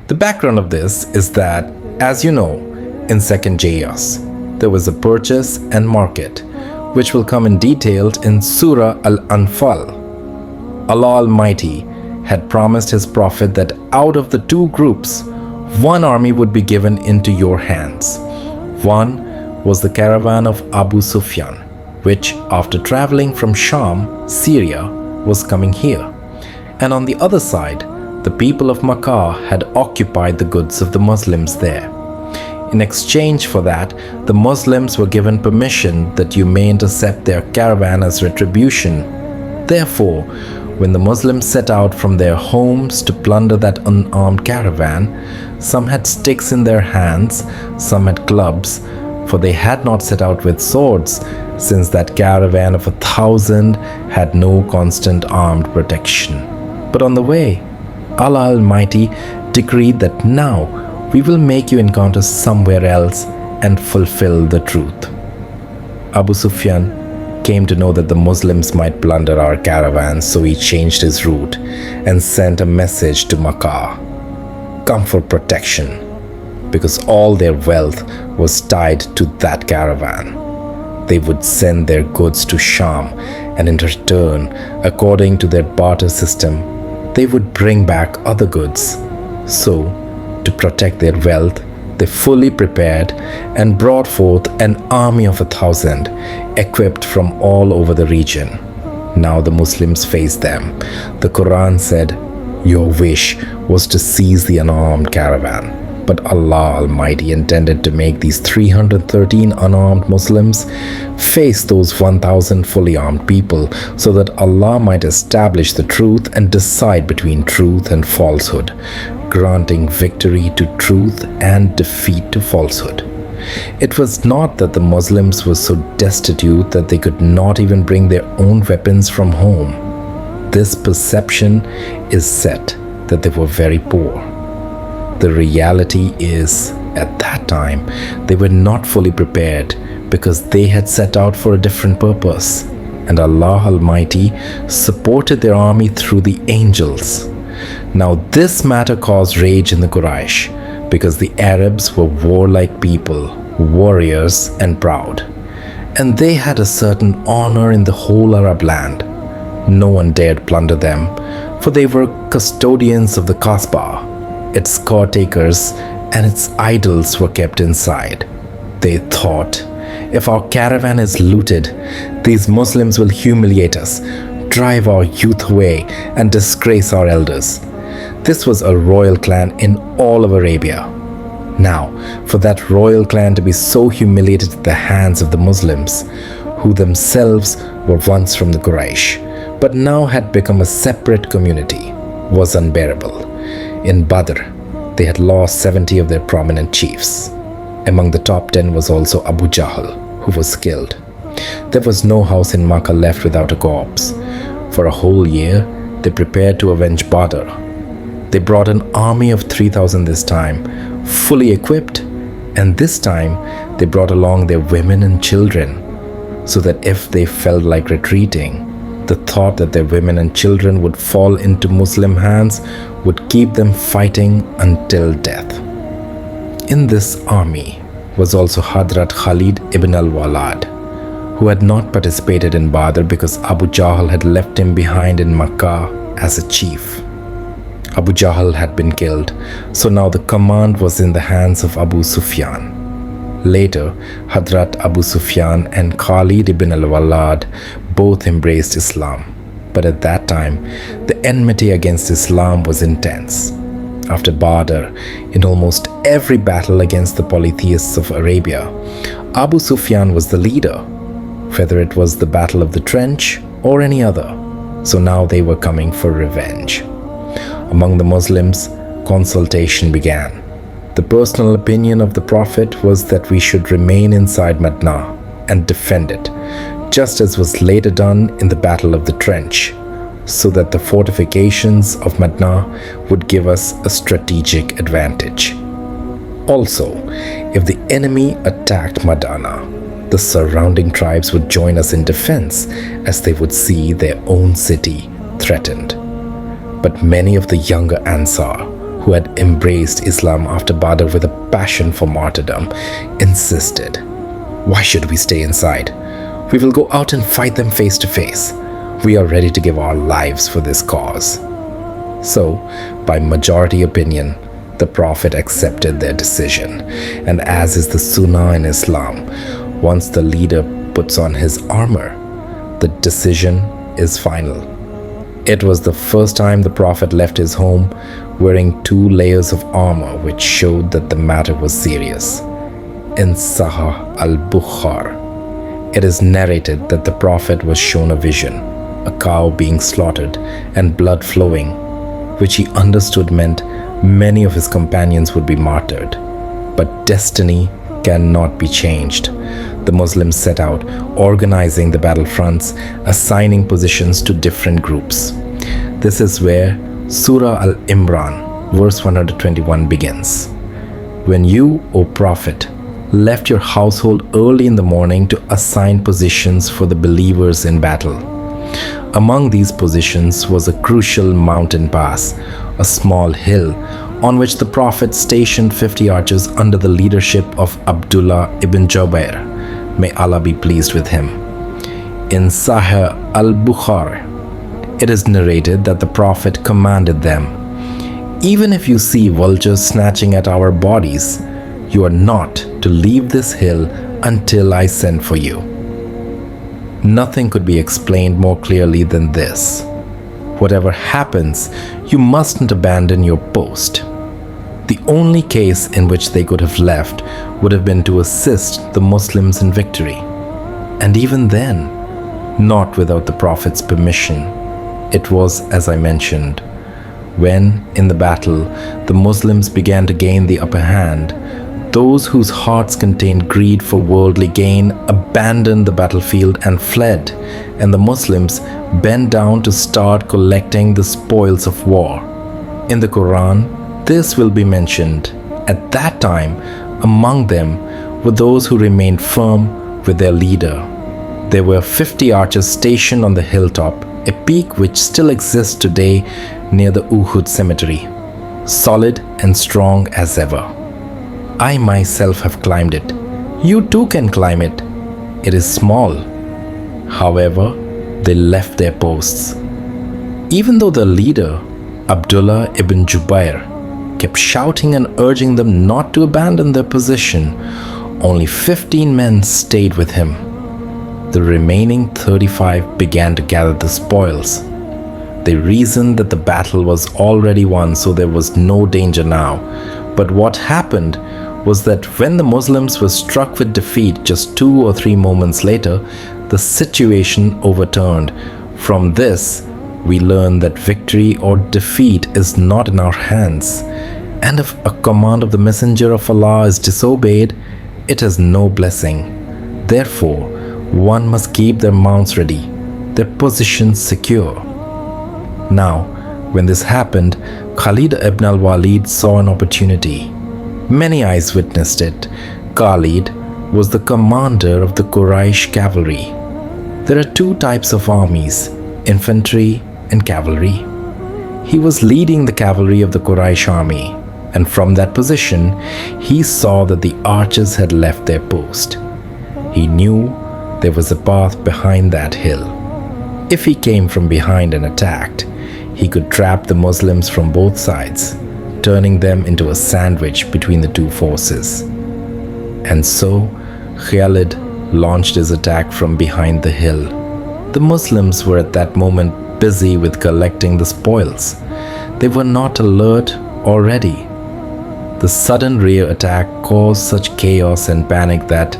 The background of this is that, as you know, in 2nd Jayas, there was a purchase and market, which will come in detailed in Surah Al-Anfal. Allah Almighty had promised His Prophet that out of the two groups, one army would be given into your hands. One was the caravan of Abu Sufyan, which, after traveling from Sham, Syria, was coming here. And on the other side, the people of Makkah had occupied the goods of the Muslims there. In exchange for that, the Muslims were given permission that you may intercept their caravan as retribution. Therefore, when the Muslims set out from their homes to plunder that unarmed caravan, some had sticks in their hands, some had clubs, for they had not set out with swords, since that caravan of 1,000 had no constant armed protection. But on the way, Allah Almighty decreed that now we will make you encounter somewhere else and fulfill the truth. Abu Sufyan came to know that the Muslims might plunder our caravans, so he changed his route and sent a message to Makkah. Come for protection, because all their wealth was tied to that caravan. They would send their goods to Sham, and in return, according to their barter system, they would bring back other goods. So, to protect their wealth, they fully prepared and brought forth an army of 1,000, equipped from all over the region. Now the Muslims faced them. The Quran said, "Your wish was to seize the unarmed caravan." But Allah Almighty intended to make these 313 unarmed Muslims face those 1,000 fully armed people, so that Allah might establish the truth and decide between truth and falsehood, granting victory to truth and defeat to falsehood. It was not that the Muslims were so destitute that they could not even bring their own weapons from home. This perception is set that they were very poor. The reality is, at that time, they were not fully prepared because they had set out for a different purpose, and Allah Almighty supported their army through the angels. Now this matter caused rage in the Quraysh, because the Arabs were warlike people, warriors and proud, and they had a certain honor in the whole Arab land. No one dared plunder them, for they were custodians of the Kaaba. Its caretakers and its idols were kept inside. They thought, if our caravan is looted, these Muslims will humiliate us, drive our youth away, and disgrace our elders. This was a royal clan in all of Arabia. Now, for that royal clan to be so humiliated at the hands of the Muslims, who themselves were once from the Quraysh, but now had become a separate community, was unbearable. In Badr, they had lost 70 of their prominent chiefs. Among the top 10 was also Abu Jahl, who was killed. There was no house in Makkah left without a corpse. For a whole year, they prepared to avenge Badr. They brought an army of 3,000 this time, fully equipped, and this time they brought along their women and children, so that if they felt like retreating, the thought that their women and children would fall into Muslim hands would keep them fighting until death. In this army was also Hadrat Khalid ibn al-Walad, who had not participated in Badr because Abu Jahl had left him behind in Makkah as a chief. Abu Jahl had been killed, so now the command was in the hands of Abu Sufyan. Later, Hadrat Abu Sufyan and Khalid ibn al-Walad both embraced Islam, but at that time, the enmity against Islam was intense. After Badr, in almost every battle against the polytheists of Arabia, Abu Sufyan was the leader, whether it was the Battle of the Trench or any other, so now they were coming for revenge. Among the Muslims, consultation began. The personal opinion of the Prophet was that we should remain inside Medina and defend it, just as was later done in the Battle of the Trench, so that the fortifications of Medina would give us a strategic advantage. Also, if the enemy attacked Medina, the surrounding tribes would join us in defense, as they would see their own city threatened. But many of the younger Ansar, who who had embraced Islam after Badr with a passion for martyrdom, insisted, "Why should we stay inside? We will go out and fight them face to face. We are ready to give our lives for this cause." So, by majority opinion, the Prophet accepted their decision. And as is the Sunnah in Islam, once the leader puts on his armor, the decision is final. It was the first time the Prophet left his home wearing 2 layers of armor, which showed that the matter was serious. In Sahih al-Bukhari, it is narrated that the Prophet was shown a vision, a cow being slaughtered and blood flowing, which he understood meant many of his companions would be martyred. But destiny cannot be changed. The Muslims set out, organizing the battlefronts, assigning positions to different groups. This is where Surah Al-Imran, verse 121 begins. "When you, O Prophet, left your household early in the morning to assign positions for the believers in battle. Among these positions was a crucial mountain pass, a small hill, on which the Prophet stationed 50 archers under the leadership of Abdullah ibn Jubair. May Allah be pleased with him. In Sahih al-Bukhari, it is narrated that the Prophet commanded them, "Even if you see vultures snatching at our bodies, you are not to leave this hill until I send for you." Nothing could be explained more clearly than this. Whatever happens, you mustn't abandon your post. The only case in which they could have left would have been to assist the Muslims in victory. And even then, not without the Prophet's permission. It was, as I mentioned, when, in the battle, the Muslims began to gain the upper hand, those whose hearts contained greed for worldly gain abandoned the battlefield and fled, and the Muslims bent down to start collecting the spoils of war. In the Quran, this will be mentioned. At that time, among them were those who remained firm with their leader. There were 50 archers stationed on the hilltop, a peak which still exists today near the Uhud cemetery, solid and strong as ever. I myself have climbed it. You too can climb it. It is small. However, they left their posts. Even though the leader, Abdullah ibn Jubair, kept shouting and urging them not to abandon their position, only 15 men stayed with him. The remaining 35 began to gather the spoils. They reasoned that the battle was already won, so there was no danger now. But what happened was that when the Muslims were struck with defeat just 2 or 3 moments later, the situation overturned. From this, we learn that victory or defeat is not in our hands. And if a command of the Messenger of Allah is disobeyed, it has no blessing. Therefore, one must keep their mounts ready, their positions secure. Now, when this happened, Khalid ibn al-Walid saw an opportunity. Many eyes witnessed it. Khalid was the commander of the Quraysh cavalry. There are 2 types of armies, infantry and cavalry. He was leading the cavalry of the Quraysh army, and from that position, he saw that the archers had left their post. He knew there was a path behind that hill. If he came from behind and attacked, he could trap the Muslims from both sides, turning them into a sandwich between the 2 forces. And so, Khalid launched his attack from behind the hill. The Muslims were at that moment busy with collecting the spoils. They were not alert or ready. The sudden rear attack caused such chaos and panic that,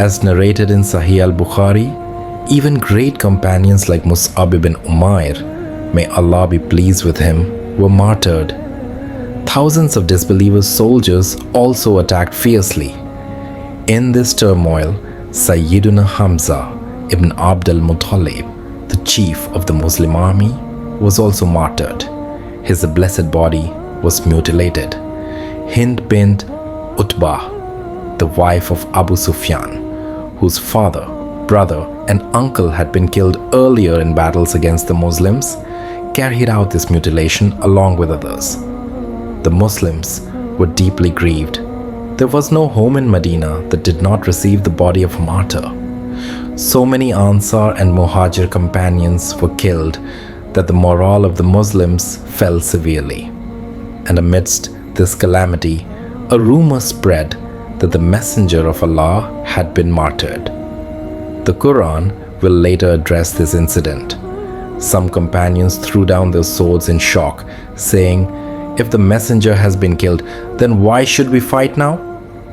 as narrated in Sahih al-Bukhari, even great companions like Mus'ab ibn Umair, may Allah be pleased with him, were martyred. Thousands of disbelievers' soldiers also attacked fiercely. In this turmoil, Sayyiduna Hamza ibn Abd al-Muttalib, the chief of the Muslim army, was also martyred. His blessed body was mutilated. Hind bint Utbah, the wife of Abu Sufyan, whose father, brother and uncle had been killed earlier in battles against the Muslims, carried out this mutilation along with others. The Muslims were deeply grieved. There was no home in Medina that did not receive the body of a martyr. So many Ansar and Muhajir companions were killed that the morale of the Muslims fell severely. And amidst this calamity, a rumor spread that the Messenger of Allah had been martyred. The Quran will later address this incident. Some companions threw down their swords in shock, saying, "If the Messenger has been killed, then why should we fight now?"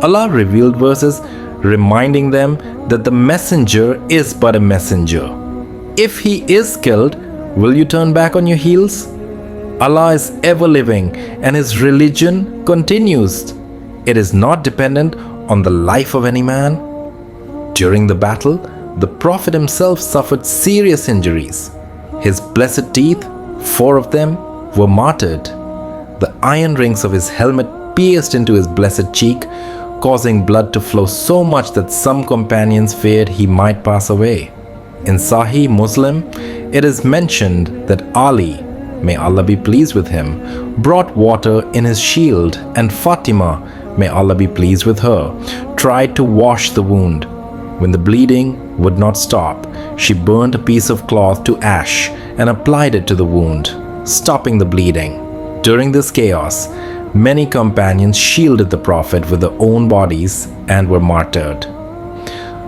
Allah revealed verses reminding them that the Messenger is but a messenger. If he is killed, will you turn back on your heels? Allah is ever living and his religion continues. It is not dependent on the life of any man. During the battle, the Prophet himself suffered serious injuries. His blessed teeth, 4 of them, were martyred. The iron rings of his helmet pierced into his blessed cheek, causing blood to flow so much that some companions feared he might pass away. In Sahih Muslim, it is mentioned that Ali, may Allah be pleased with him, brought water in his shield, and Fatima, may Allah be pleased with her, tried to wash the wound. When the bleeding would not stop, she burned a piece of cloth to ash and applied it to the wound, stopping the bleeding. During this chaos, many companions shielded the Prophet with their own bodies and were martyred.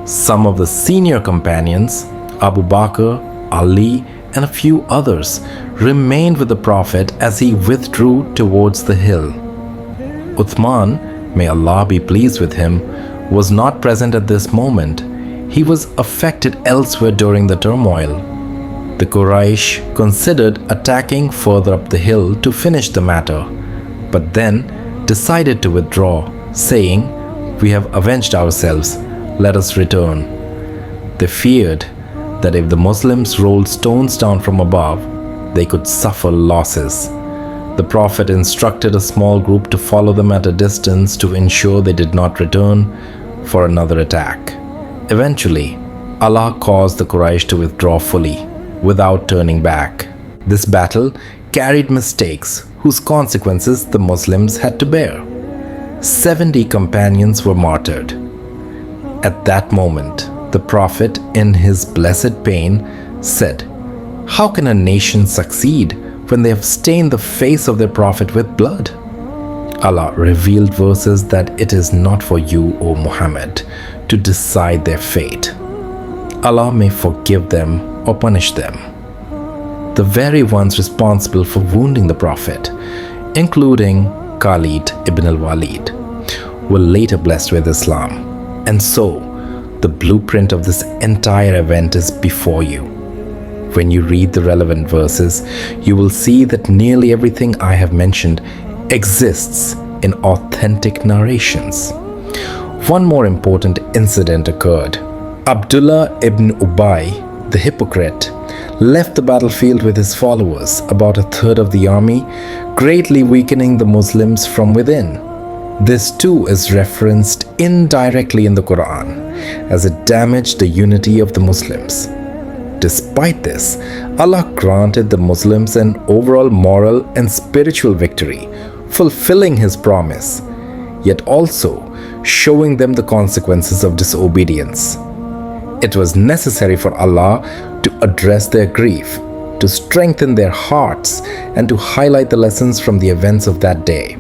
Some of the senior companions, Abu Bakr, Ali, and a few others, remained with the Prophet as he withdrew towards the hill. Uthman, may Allah be pleased with him, was not present at this moment. He was affected elsewhere during the turmoil. The Quraysh considered attacking further up the hill to finish the matter, but then decided to withdraw, saying, "We have avenged ourselves, let us return." They feared that if the Muslims rolled stones down from above, they could suffer losses. The Prophet instructed a small group to follow them at a distance to ensure they did not return for another attack. Eventually, Allah caused the Quraysh to withdraw fully, without turning back. This battle carried mistakes whose consequences the Muslims had to bear. 70 companions were martyred. At that moment, the Prophet, in his blessed pain, said, "How can a nation succeed when they have stained the face of their Prophet with blood?" Allah revealed verses that it is not for you, O Muhammad, to decide their fate. Allah may forgive them or punish them. The very ones responsible for wounding the Prophet, including Khalid ibn al-Walid, were later blessed with Islam. And so, the blueprint of this entire event is before you. When you read the relevant verses, you will see that nearly everything I have mentioned exists in authentic narrations. One more important incident occurred. Abdullah ibn Ubay, the hypocrite, left the battlefield with his followers, about a third of the army, greatly weakening the Muslims from within. This too is referenced indirectly in the Quran, as it damaged the unity of the Muslims. Despite this, Allah granted the Muslims an overall moral and spiritual victory, fulfilling His promise, yet also showing them the consequences of disobedience. It was necessary for Allah to address their grief, to strengthen their hearts, and to highlight the lessons from the events of that day.